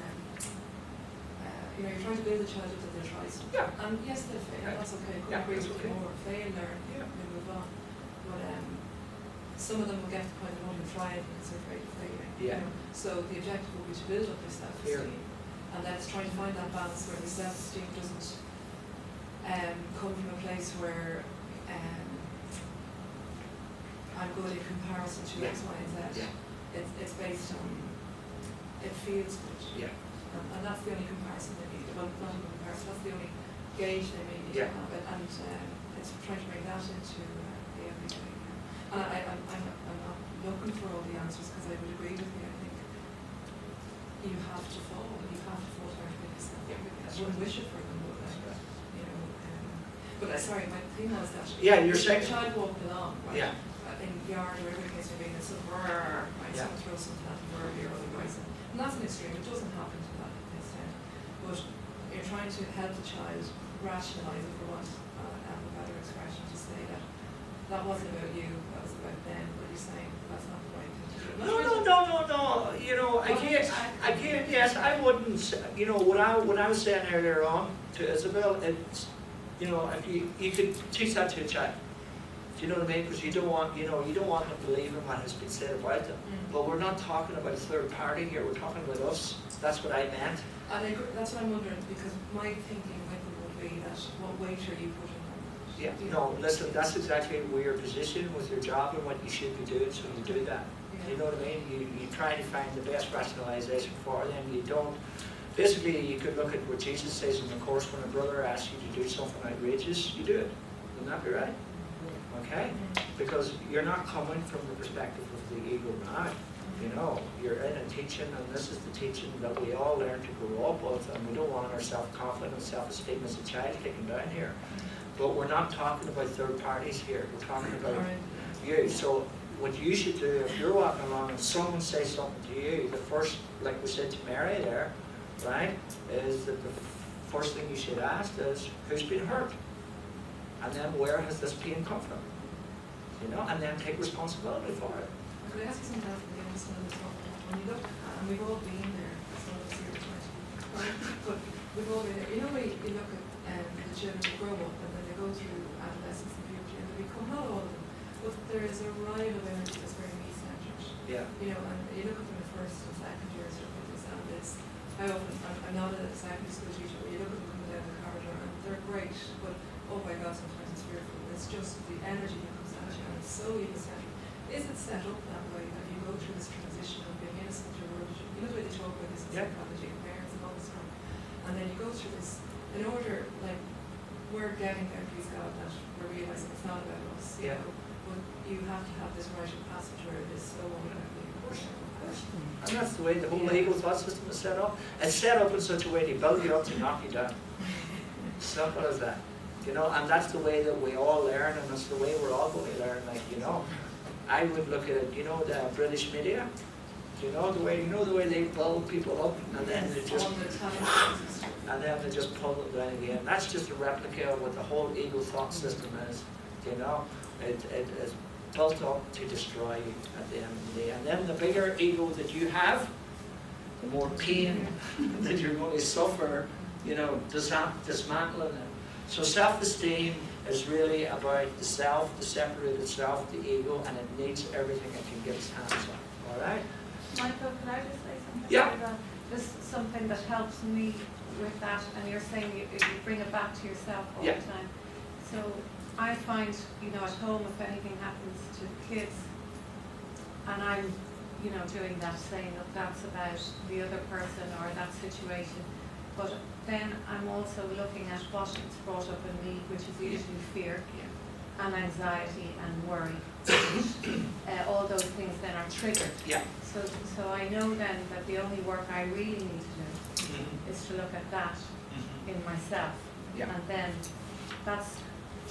you know, you're trying to build a child up that they'll try something. Yeah. And yes, they'll fail, Yeah. that's okay, Yeah, couldn't agree that's with okay. you more, fail, learn, Yeah. we move on. But some of them will get to the point they won't even try it because they're afraid of failing. you Yeah. know. So the objective will be to build up their self-esteem. And that's trying to find that balance where the self-esteem doesn't come from a place where I'm good in comparison to X, Y, and Z. Yeah. It's based on, it feels good. Yeah. And that's the only comparison they need. Well, not even comparison, that's the only gauge they may need Yeah. to have it. And it's trying to bring that into the everyday. And I'm not looking for all the answers because I would agree with you. I think you have to fall. You have to fall to make yourself. Yeah. I wouldn't wish it for them, but you know. But sorry, my thing was that. Yeah, you're if saying. a child walking along, right? Yeah. In the yard or whatever the case may be, and it's sort of right? Yeah. Someone throws something at them early or otherwise. And that's an extreme. It doesn't happen to that extent. But you're trying to help the child rationalise it, for want of a better expression, to say that that wasn't about you, that was about them. But you're saying that's not the right thing to do. No. You know, again, yes, I wouldn't. You know, what I was saying earlier on to Isabel, it's, you know, if you could teach that to a child. Do you know what I mean? Because you don't want them believing what has been said about them. But we're not talking about a third party here. We're talking about us. That's what I meant. And that's what I'm wondering, because my thinking with them would be that what weight are you putting on that? Yeah. You No, know? listen. That's exactly where your position with your job and what you should be doing. So you do that. Yeah. You know what I mean? You try to find the best rationalization for them. You don't. Basically, you could look at what Jesus says in the course when a brother asks you to do something outrageous, you do it. Wouldn't that be right? Okay? Because you're not coming from the perspective of the ego now. You know, you're in a teaching, and this is the teaching that we all learn to grow up with, and we don't want our self-confidence, self-esteem as a child taken down here. But we're not talking about third parties here. We're talking about you. So what you should do, if you're walking along and someone says something to you, the first, like we said to Mary there, right, is that the first thing you should ask is, who's been hurt? And then where has this pain come from? You know, and then take responsibility for it. Could I ask you something else from the understanding as well? When you look, and we've all been there, some of us here tonight, right? But we've all been there. You know, when you look at the children who grow up and then they go through adolescence and puberty and they become, not all of them, but there is a riot of energy that's very me-centered. Yeah. You know, and you look at them in first and second years or things, and it's, I often, I'm not a secondary school teacher, but you look at them coming down the corridor and they're great, but oh my God, sometimes it's fearful. It's just the energy that comes at you, and it's so ego-centric. Is it set up that way that you go through this transition of being innocent or religious? You know the way they talk about this in psychology and parents and all this stuff. And then you go through this in order, like, we're getting there, please God, that we're realising it's not about us. You know, but you have to have this rite of passage where it is so unlikely. Of course. And that's the way the whole ego thought system is set up. It's set up in such a way to build you up to knock you down. Simple as that. You know, and that's the way that we all learn, and that's the way we're all going to learn. Like, you know, I would look at it, you know, the British media. You know the way they build people up, and then they just pull them down again. That's just a replica of what the whole ego thought system is. You know, it is built up to destroy you at the end of the day. And then the bigger ego that you have, the more pain that you're going to suffer. You know, dismantling it. So self-esteem is really about the self, the separated self, the ego, and it needs everything it can get its hands on. All right? Michael, could I just say something? Yeah. About that? This is something that helps me with that, and you're saying you bring it back to yourself all Yeah. the time. So I find, you know, at home, if anything happens to the kids, and I'm, you know, doing that, saying, look, that's about the other person or that situation, but then I'm also looking at what it's brought up in me, which is usually fear and anxiety and worry. All those things then are triggered. Yeah. So I know then that the only work I really need to do is to look at that in myself. Yeah. And then that's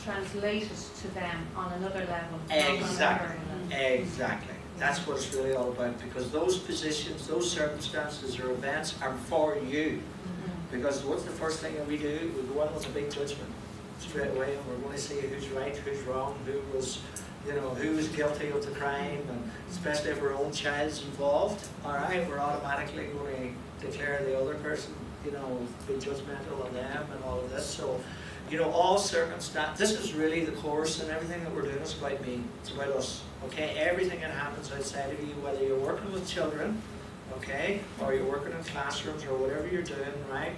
translated to them on another level. not on Exactly. another level. Exactly. That's what it's really all about, because those positions, those circumstances or events are for you. Because what's the first thing that we do? We go in with a big judgment straight away, and we're going to see who's right, who's wrong, who was guilty of the crime, and especially if our own child's involved, all right, we're automatically going to declare the other person, be judgmental on them and all of this. So, all circumstances, this is really the course, and everything that we're doing is about me, it's about us, okay? Everything that happens outside of you, whether you're working with children, okay, or you're working in classrooms or whatever you're doing, right?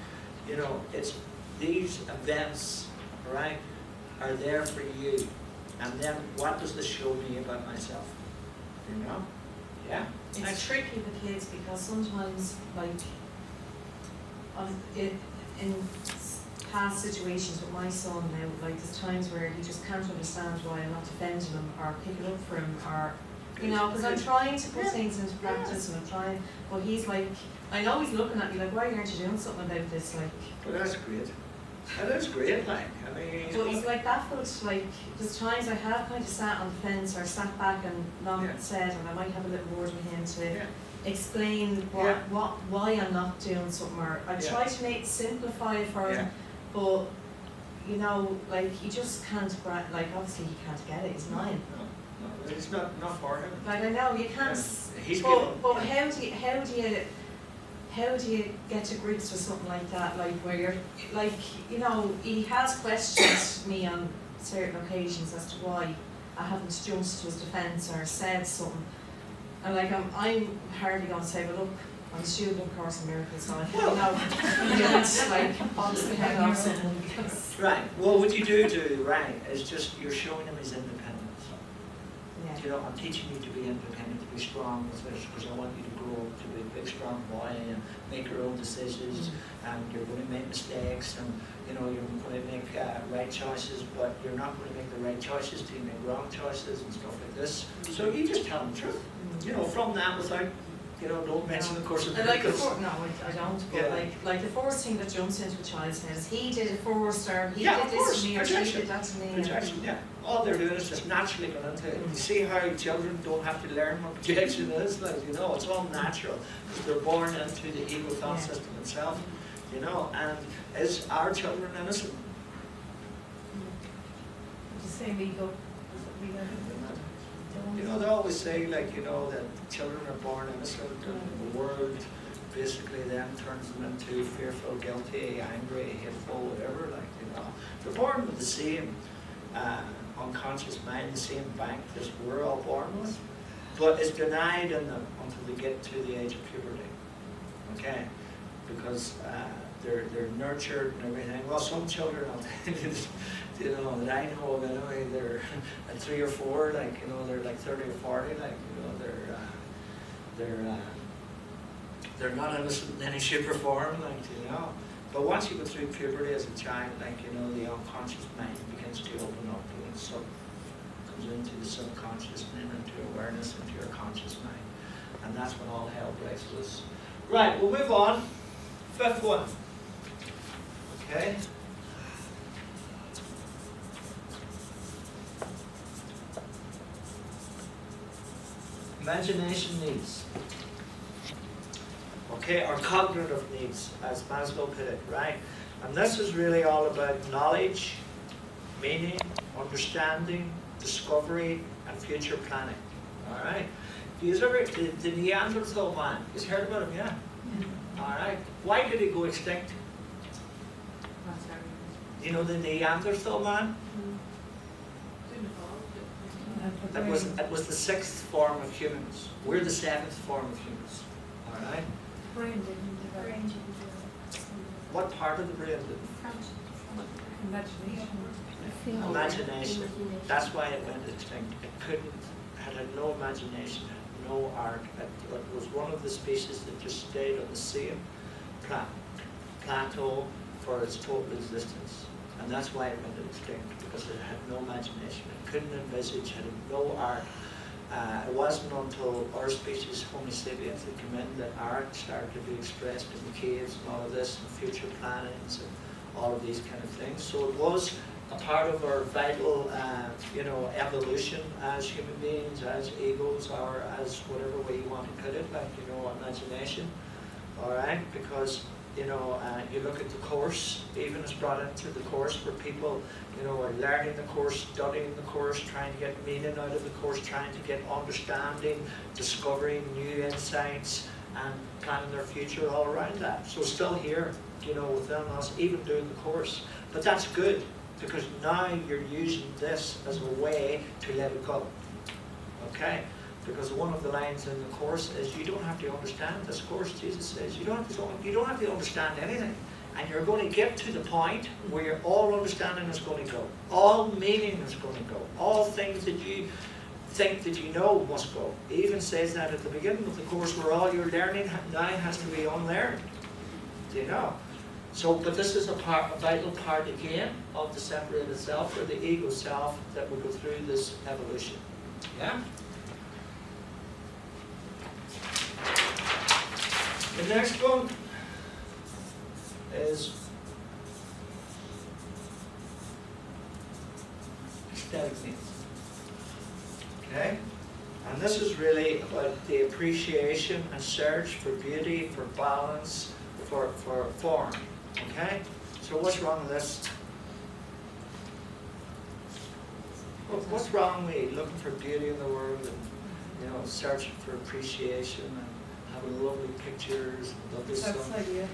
It's these events, right, are there for you. And then what does this show me about myself? Yeah? It's tricky with kids because sometimes, in past situations with my son now, there's times where he just can't understand why I'm not defending him or picking up for him, or because I'm trying to put things into practice and I'm trying, but he's I know he's looking at me why aren't you doing something about this? Well, that's great. That is great, but he's baffled, there's times I have kind of sat on the fence or sat back and not said, and I might have a little word with him to explain why I'm not doing something, or I try to simplify it for him, but he just can't, obviously he can't get it, he's 9. No, it's not for him. I know, you can't, He's but how do you get to grips with something like that, where you're, he has questioned me on certain occasions as to why I haven't jumped to his defence or said something, and I'm hardly going to say, well look, I'm a student of Course in Miracles, so you can't box the head off someone. Right, well what you do, right, is just you're showing him his independence. I'm teaching you to be independent, to be strong with this, because I want you to grow up to be a big, strong boy and make your own decisions, and you're going to make mistakes, and you're going to make right choices, but you're not going to make the right choices till you make wrong choices and stuff like this. So you just tell them the truth, from that without, don't mention the Course of Miracles. No, I don't, but the first thing that jumps into a child's head is he did it first, or he did this to me, or she did that to me. Projection, all they're doing is just naturally going into it. You see how children don't have to learn what projection is? It's all natural, because they're born into the ego thought system itself, and is our children innocent? The same ego. They always say, that children are born innocent, and the world basically then turns them into fearful, guilty, angry, hateful, whatever, They're born with the same unconscious mind, the same bank that we're all born with, but it's denied in them until they get to the age of puberty, okay? Because they're nurtured and everything. Well, some children, that I know of anyway, they're at 3 or 4, they're 30 or 40, they're not innocent in any shape or form, But once you go through puberty as a child, the unconscious mind begins to open up, and it comes into the subconscious and then into awareness, into your conscious mind. And that's when all hell breaks loose. Right, we'll move on. 5th one. Okay. Imagination needs. Okay, or cognitive needs, as Maslow put it, right? And this is really all about knowledge, meaning, understanding, discovery, and future planning. All right? The Neanderthal man, you've heard about him, yeah? All right. Why did he go extinct? The Neanderthal man? It was the 6th form of humans. We're the 7th form of humans. All right? Brain didn't develop. What part of the brain did? Imagination. Imagination. That's why it went extinct. It had no imagination, had no art. It was one of the species that just stayed on the same plateau for its total existence. And that's why it went extinct, because it had no imagination. It couldn't envisage, had no art. It wasn't until our species, Homo sapiens, that came in that art started to be expressed in the caves and all of this, and future plannings and all of these kind of things. So it was a part of our vital, evolution as human beings, as egos, or as whatever way you want to put it, like, imagination, all right? Because, you look at the course, even it's brought into the course where people, are learning the course, studying the course, trying to get meaning out of the course, trying to get understanding, discovering new insights, and planning their future all around that. So it's still here, within us, even doing the course. But that's good, because now you're using this as a way to let it go. Okay? Because one of the lines in the course is you don't have to understand this course. Jesus says you don't have to understand anything. And you're going to get to the point where all understanding is going to go. All meaning is going to go. All things that you think that you know must go. It even says that at the beginning of the course where all your learning now has to be unlearned. Do you know? So, but this is a vital part again of the separated self, or the ego self, that will go through this evolution. Yeah? The next one is aesthetic needs. Okay? And this is really about the appreciation and search for beauty, for balance, for form. Okay? So what's wrong with this? What's wrong with looking for beauty in the world and, searching for appreciation and having lovely pictures and lovely stuff? Yeah,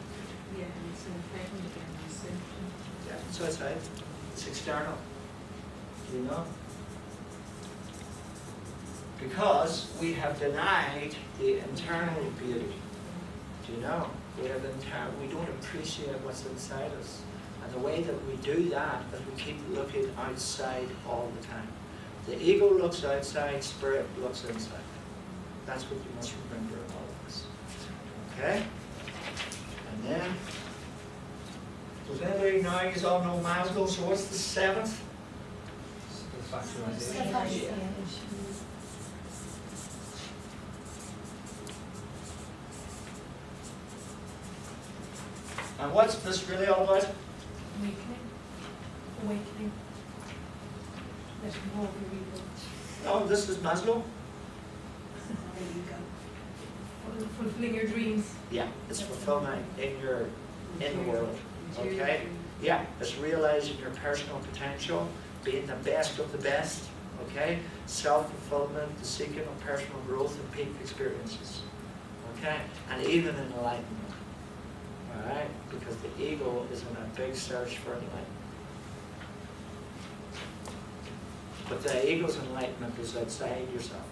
and it's in again, Yeah, it's outside. It's external. Because we have denied the internal beauty. We don't appreciate what's inside us. And the way that we do that is we keep looking outside all the time. The ego looks outside, spirit looks inside. That's what you must remember in all of this. Okay? And then, does anybody now, you all know Maslow, so what's the seventh? Self-Esteem. And what's this really all about? Awakening. Letting go of your ego. Oh, this is Maslow? There you go. Fulfilling your dreams. Yeah, it's fulfillment in the world. Okay? Yeah, it's realizing your personal potential, being the best of the best. Okay? Self-fulfillment, the seeking of personal growth and peak experiences. Okay? And even in enlightenment. Alright? Because the ego is in a big search for enlightenment. But the ego's enlightenment is outside yourself.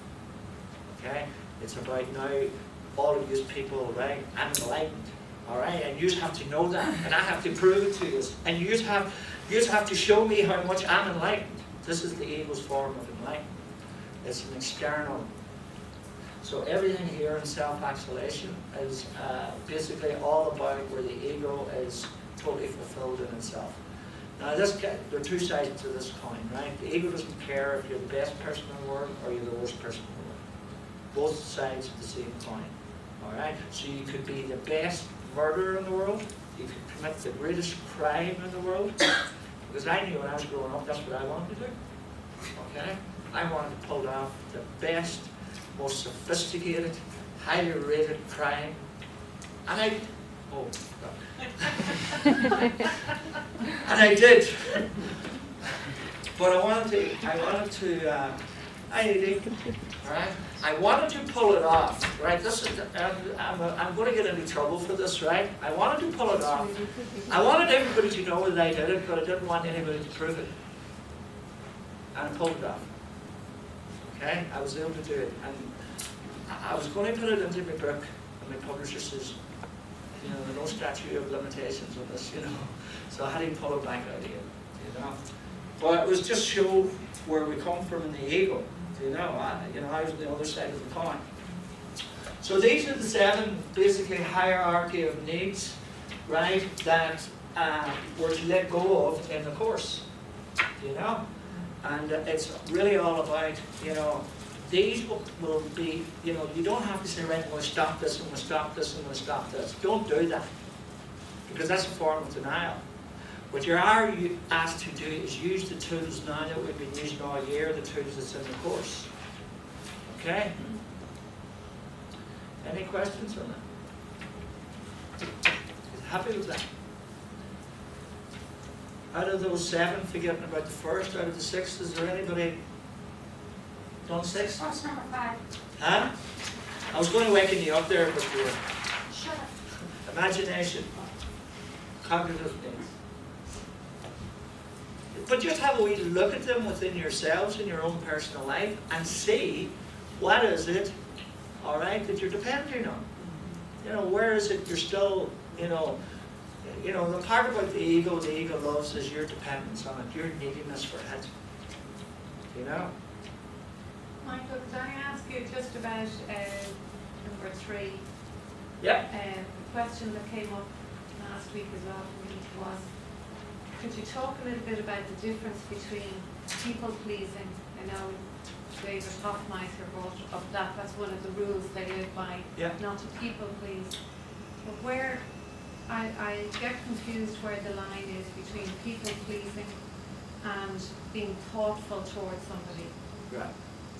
Okay? It's about now, all of you people, right? I'm enlightened. Alright? And you just have to know that. And I have to prove it to you. And you just have to show me how much I'm enlightened. This is the ego's form of enlightenment. It's an external. So everything here in self-isolation is basically all about where the ego is totally fulfilled in itself. Now there are two sides to this coin, right? The ego doesn't care if you're the best person in the world or you're the worst person in the world. Both sides of the same coin. Alright? So you could be the best murderer in the world, you could commit the greatest crime in the world. Because I knew when I was growing up that's what I wanted to do. Okay? I wanted to pull off the best, most sophisticated, highly rated crime. And I did. But I wanted to pull it off, right? I'm going to get into trouble for this, right? I wanted to pull it off. I wanted everybody to know that I did it, but I didn't want anybody to prove it. And I pulled it off. Okay? I was able to do it. And I was going to put it into my book, and my publisher says, there's no statute of limitations on this, So I had to pull it back out again, But it was just show where we come from in the ego, I was on the other side of the coin. So these are the 7 basically hierarchy of needs, right, that we're to let go of in the course, And it's really all about, these will be, you don't have to say, right, I'm going to stop this, I'm going to stop this, I'm going to stop this. Don't do that. Because that's a form of denial. What you are asked to do is use the tools now that we've been using all year, the tools that's in the course. Okay? Any questions on that? Happy with that? Out of those 7, forgetting about the first, out of the 6, is there anybody done 6? What's number 5? Huh? I was going to waken you up there, but you were. Shut up. Imagination. Cognitive things. But just have a wee look at them within yourselves in your own personal life and see what is it, all right, that you're depending on. You know, where is it you're still, you know, the part about the ego loves is your dependence on it, your neediness for it. You know? Michael, could I ask you just about number 3? Yep. The question that came up last week as well for me was, could you talk a little bit about the difference between people pleasing? I know David Hoffmeister brought up that's one of the rules they live by, not to people please. But where I get confused where the line is between people pleasing and being thoughtful towards somebody, Right.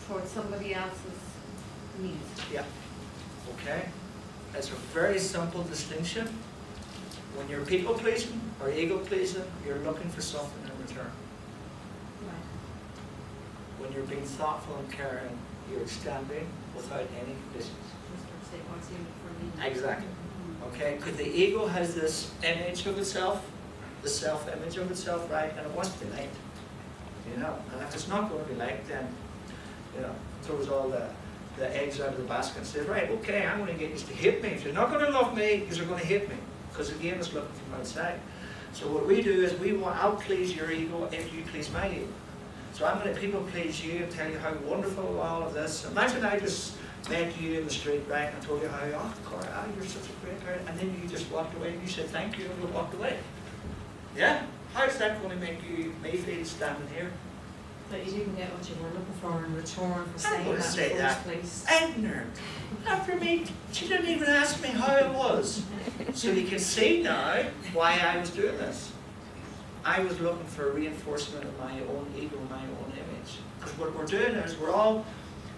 towards somebody else's needs. Yeah. Okay. It's a very simple distinction. When you're people pleasing or ego pleasing, you're looking for something in return. Right. When you're being thoughtful and caring, you're extending without any conditions. Exactly. Okay? Because the ego has this image of itself, the self-image of itself, right? And it wants to be liked. You know? And if it's not going to be liked, then, you know, throws all the eggs out of the basket and says, right, okay, I'm going to get you to hate me. If you're not going to love me, you're going to hate me. Because again, it's looking from outside. So what we do is I'll please your ego if you please my ego. So I'm going to people please you and tell you how wonderful all of this. Imagine I just met you in the street, right, and I told you how, oh, Cora, you're such a great girl, and then you just walked away and you said thank you and you walked away. Yeah? How's that going to make me feel standing here? That you didn't get what you were looking for in return for saying gonna that say in the that. first place. Ignorant. After me, she didn't even ask me how it was. So you can see now why I was doing this. I was looking for a reinforcement of my own ego, my own image. Because what we're doing is we're all,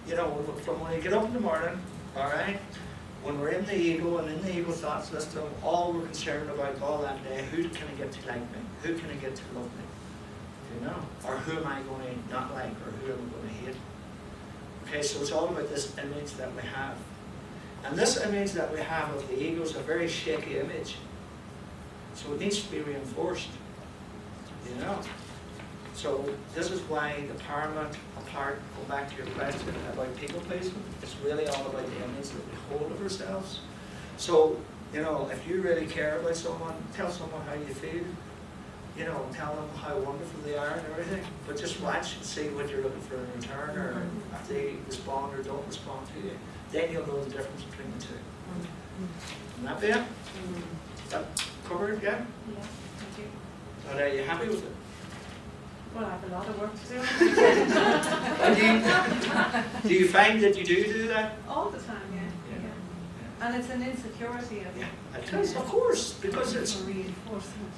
you know, from when we get up in the morning, all right, when we're in the ego and in the ego thought system, all we're concerned about all that day, who can I get to like me? Who can I get to love me? You know, or who am I going to not like, or who am I going to hate? Okay, so it's all about this image that we have. And this image that we have of the ego is a very shaky image. So it needs to be reinforced. You know? So this is why the paramount part, go back to your question about people pleasing, it's really all about the image that we hold of ourselves. So, you know, if you really care about someone, tell someone how you feel. You know, tell them how wonderful they are and everything, but just watch and see what you're looking for in return, or if they respond or don't respond to you. Then you'll know the difference between the two. Can that be it? Is that covered, yeah? Yeah, thank you. But are you happy with it? Well, I have a lot of work to do. Do you find that you do that? All the time, yeah. And it's an insecurity of Yeah, it is, of course, because it's reinforcement.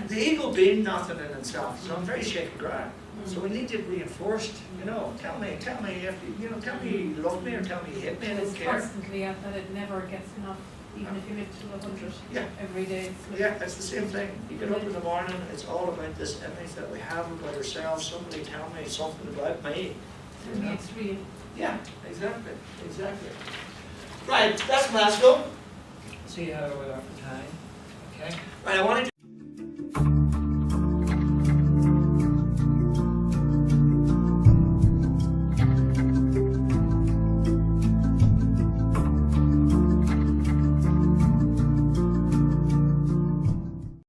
the ego being nothing in itself. So I'm very shaky ground. So we need it reinforced. You know, tell me if you know, tell me you love me or tell me you hate me. I don't It's care. constantly out that it never gets enough, even if you live to 100 Yeah. every day. Yeah, it's the same thing. You get up in the morning, it's all about this image that we have about ourselves. Somebody tell me something about me. For me, it's real. Yeah, exactly. Right, that's Maslow. See how we are for time. Okay. Right, I want to